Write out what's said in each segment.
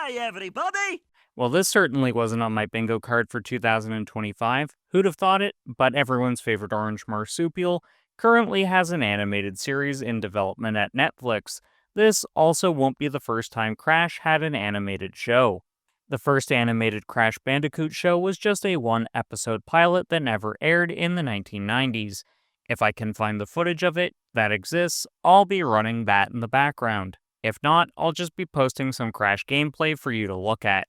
Hi, everybody! Well, this certainly wasn't on my bingo card for 2025. Who'd have thought it? But everyone's favorite orange marsupial currently has an animated series in development at Netflix. This also won't be the first time Crash had an animated show. The first animated Crash Bandicoot show was just a one episode pilot that never aired in the 1990s. If I can find the footage of it that exists, I'll be running that in the background. If not, I'll just be posting some Crash gameplay for you to look at.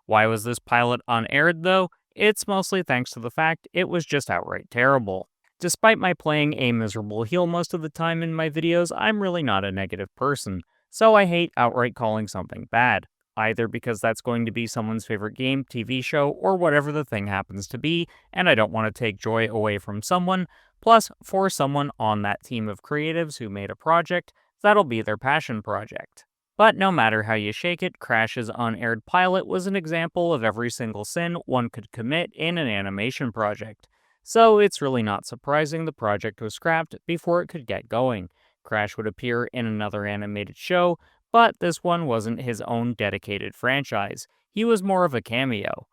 Why was this pilot unaired though? It's mostly thanks to the fact it was just outright terrible. Despite my playing a miserable heel most of the time in my videos, I'm really not a negative person, so I hate outright calling something bad, either because that's going to be someone's favorite game, TV show, or whatever the thing happens to be, and I don't want to take joy away from someone, plus for someone on that team of creatives who made a project, that'll be their passion project. But no matter how you shake it, Crash's unaired pilot was an example of every single sin one could commit in an animation project. So it's really not surprising the project was scrapped before it could get going. Crash would appear in another animated show, but this one wasn't his own dedicated franchise. He was more of a cameo.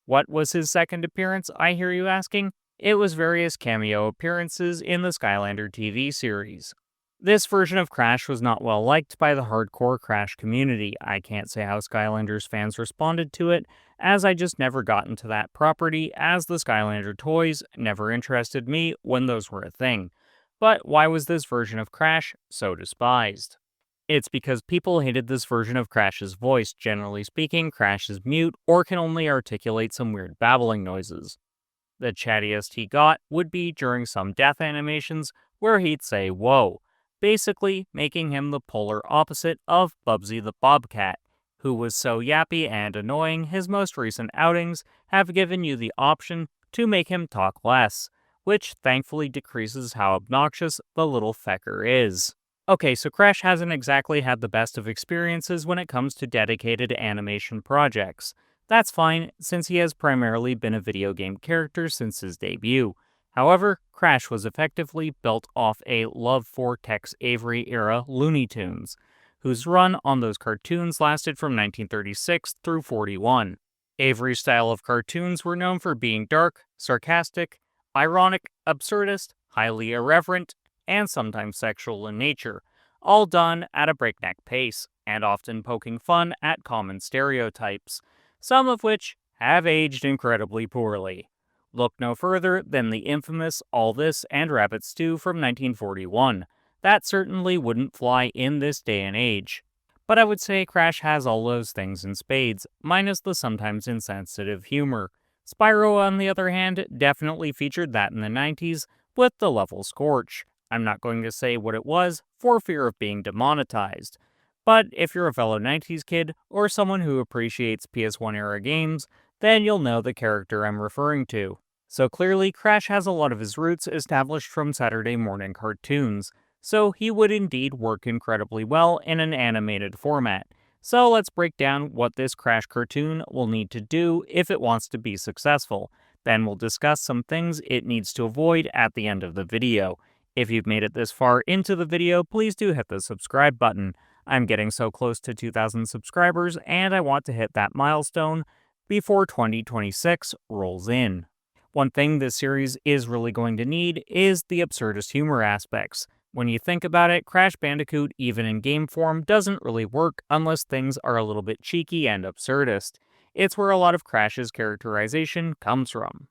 What was his second appearance, I hear you asking? It was various cameo appearances in the Skylander TV series. This version of Crash was not well liked by the hardcore Crash community. I can't say how Skylanders fans responded to it, as I just never got into that property, as the Skylander toys never interested me when those were a thing. But why was this version of Crash so despised? It's because people hated this version of Crash's voice. Generally speaking, Crash is mute or can only articulate some weird babbling noises. The chattiest he got would be during some death animations where he'd say whoa, basically making him the polar opposite of Bubsy the Bobcat, who was so yappy and annoying his most recent outings have given you the option to make him talk less, which thankfully decreases how obnoxious the little fecker is. Okay, so Crash hasn't exactly had the best of experiences when it comes to dedicated animation projects. That's fine, since he has primarily been a video game character since his debut. However, Crash was effectively built off a love for Tex Avery era Looney Tunes, whose run on those cartoons lasted from 1936 through 41. Avery's style of cartoons were known for being dark, sarcastic, ironic, absurdist, highly irreverent, and sometimes sexual in nature, all done at a breakneck pace, and often poking fun at common stereotypes, some of which have aged incredibly poorly. Look no further than the infamous All This and Rabbit Stew from 1941. That certainly wouldn't fly in this day and age. But I would say Crash has all those things in spades, minus the sometimes insensitive humor. Spyro, on the other hand, definitely featured that in the 90s with the level Scorch. I'm not going to say what it was for fear of being demonetized. But if you're a fellow 90s kid, or someone who appreciates PS1 era games, then you'll know the character I'm referring to. So clearly, Crash has a lot of his roots established from Saturday morning cartoons, so he would indeed work incredibly well in an animated format. So let's break down what this Crash cartoon will need to do if it wants to be successful. Then we'll discuss some things it needs to avoid at the end of the video. If you've made it this far into the video, please do hit the subscribe button. I'm getting so close to 2,000 subscribers, and I want to hit that milestone before 2026 rolls in. One thing this series is really going to need is the absurdist humor aspects. When you think about it, Crash Bandicoot, even in game form, doesn't really work unless things are a little bit cheeky and absurdist. It's where a lot of Crash's characterization comes from.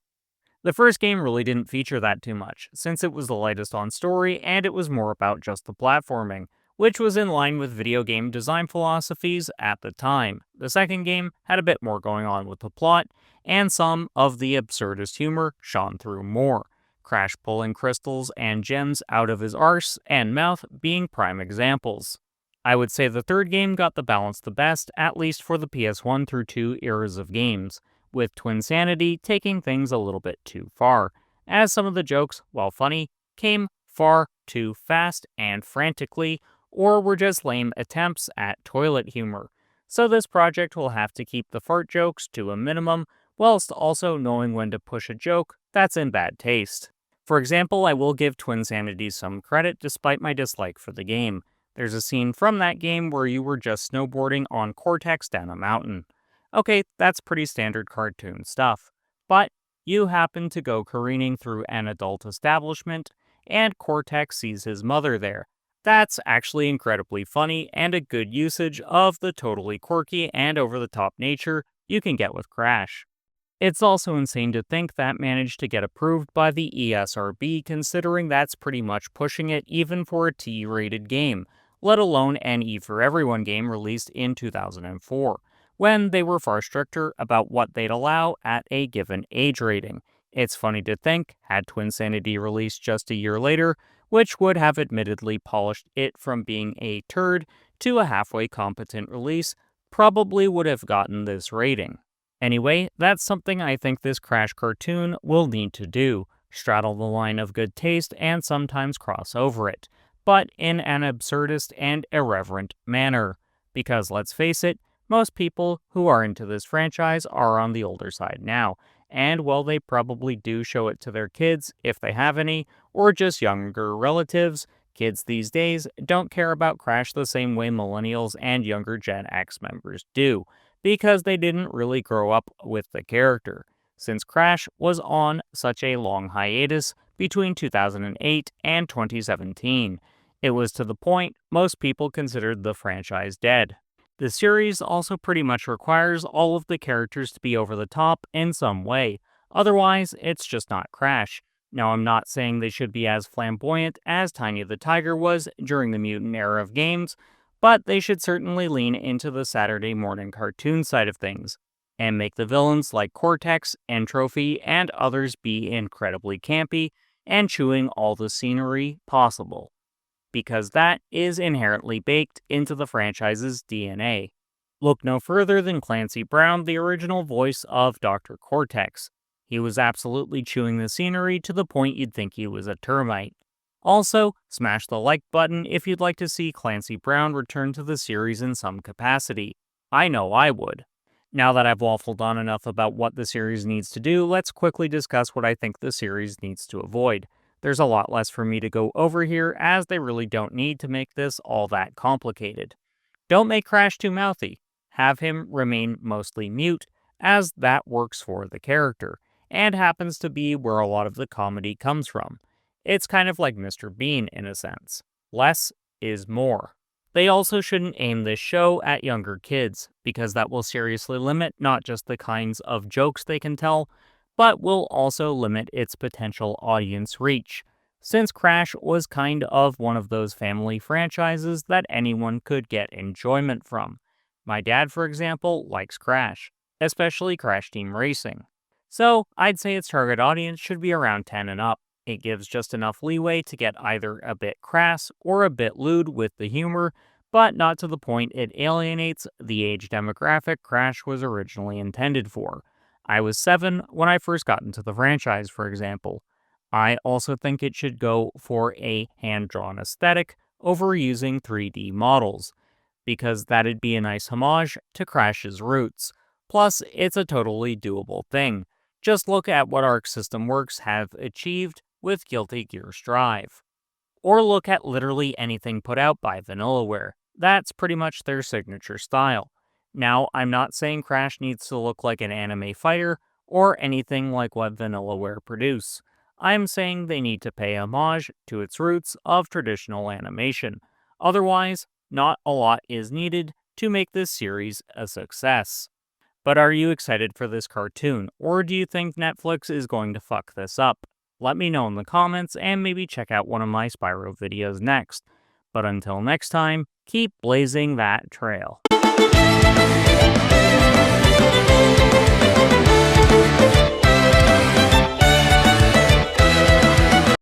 The first game really didn't feature that too much, since it was the lightest on story and it was more about just the platforming, which was in line with video game design philosophies at the time. The second game had a bit more going on with the plot, and some of the absurdist humor shone through more. Crash pulling crystals and gems out of his arse and mouth being prime examples. I would say the third game got the balance the best, at least for the PS1 through 2 eras of games, with Twinsanity taking things a little bit too far, as some of the jokes, while funny, came far too fast and frantically, or were just lame attempts at toilet humor. So this project will have to keep the fart jokes to a minimum, whilst also knowing when to push a joke that's in bad taste. For example, I will give Twinsanity some credit despite my dislike for the game. There's a scene from that game where you were just snowboarding on Cortex down a mountain. Okay, that's pretty standard cartoon stuff. But you happen to go careening through an adult establishment, and Cortex sees his mother there. That's actually incredibly funny and a good usage of the totally quirky and over the top nature you can get with Crash. It's also insane to think that managed to get approved by the ESRB, considering that's pretty much pushing it even for a T rated game, let alone an E for Everyone game released in 2004, when they were far stricter about what they'd allow at a given age rating. It's funny to think, had Twinsanity released just a year later, which would have admittedly polished it from being a turd to a halfway competent release, probably would have gotten this rating. Anyway, that's something I think this Crash cartoon will need to do, straddle the line of good taste and sometimes cross over it, but in an absurdist and irreverent manner. Because let's face it, most people who are into this franchise are on the older side now, and while they probably do show it to their kids, if they have any, or just younger relatives, kids these days don't care about Crash the same way millennials and younger Gen X members do, because they didn't really grow up with the character, since Crash was on such a long hiatus between 2008 and 2017. It was to the point most people considered the franchise dead. The series also pretty much requires all of the characters to be over the top in some way, otherwise, it's just not Crash. Now, I'm not saying they should be as flamboyant as Tiny the Tiger was during the mutant era of games, but they should certainly lean into the Saturday morning cartoon side of things, and make the villains like Cortex and Trophy and others be incredibly campy and chewing all the scenery possible, because that is inherently baked into the franchise's DNA. Look no further than Clancy Brown, the original voice of Dr. Cortex. He was absolutely chewing the scenery to the point you'd think he was a termite. Also, smash the like button if you'd like to see Clancy Brown return to the series in some capacity. I know I would. Now that I've waffled on enough about what the series needs to do, let's quickly discuss what I think the series needs to avoid. There's a lot less for me to go over here, as they really don't need to make this all that complicated. Don't make Crash too mouthy. Have him remain mostly mute, as that works for the character, and happens to be where a lot of the comedy comes from. It's kind of like Mr. Bean in a sense. Less is more. They also shouldn't aim this show at younger kids, because that will seriously limit not just the kinds of jokes they can tell, but will also limit its potential audience reach, since Crash was kind of one of those family franchises that anyone could get enjoyment from. My dad, for example, likes Crash, especially Crash Team Racing. So, I'd say its target audience should be around 10 and up. It gives just enough leeway to get either a bit crass or a bit lewd with the humor, but not to the point it alienates the age demographic Crash was originally intended for. I was 7 when I first got into the franchise, for example. I also think it should go for a hand-drawn aesthetic over using 3D models, because that'd be a nice homage to Crash's roots. Plus, it's a totally doable thing. Just look at what Arc System Works have achieved with Guilty Gear Strive. Or look at literally anything put out by Vanillaware. That's pretty much their signature style. Now, I'm not saying Crash needs to look like an anime fighter or anything like what Vanillaware produce. I'm saying they need to pay homage to its roots of traditional animation. Otherwise, not a lot is needed to make this series a success. But are you excited for this cartoon, or do you think Netflix is going to fuck this up? Let me know in the comments, and maybe check out one of my Spyro videos next. But until next time, keep blazing that trail.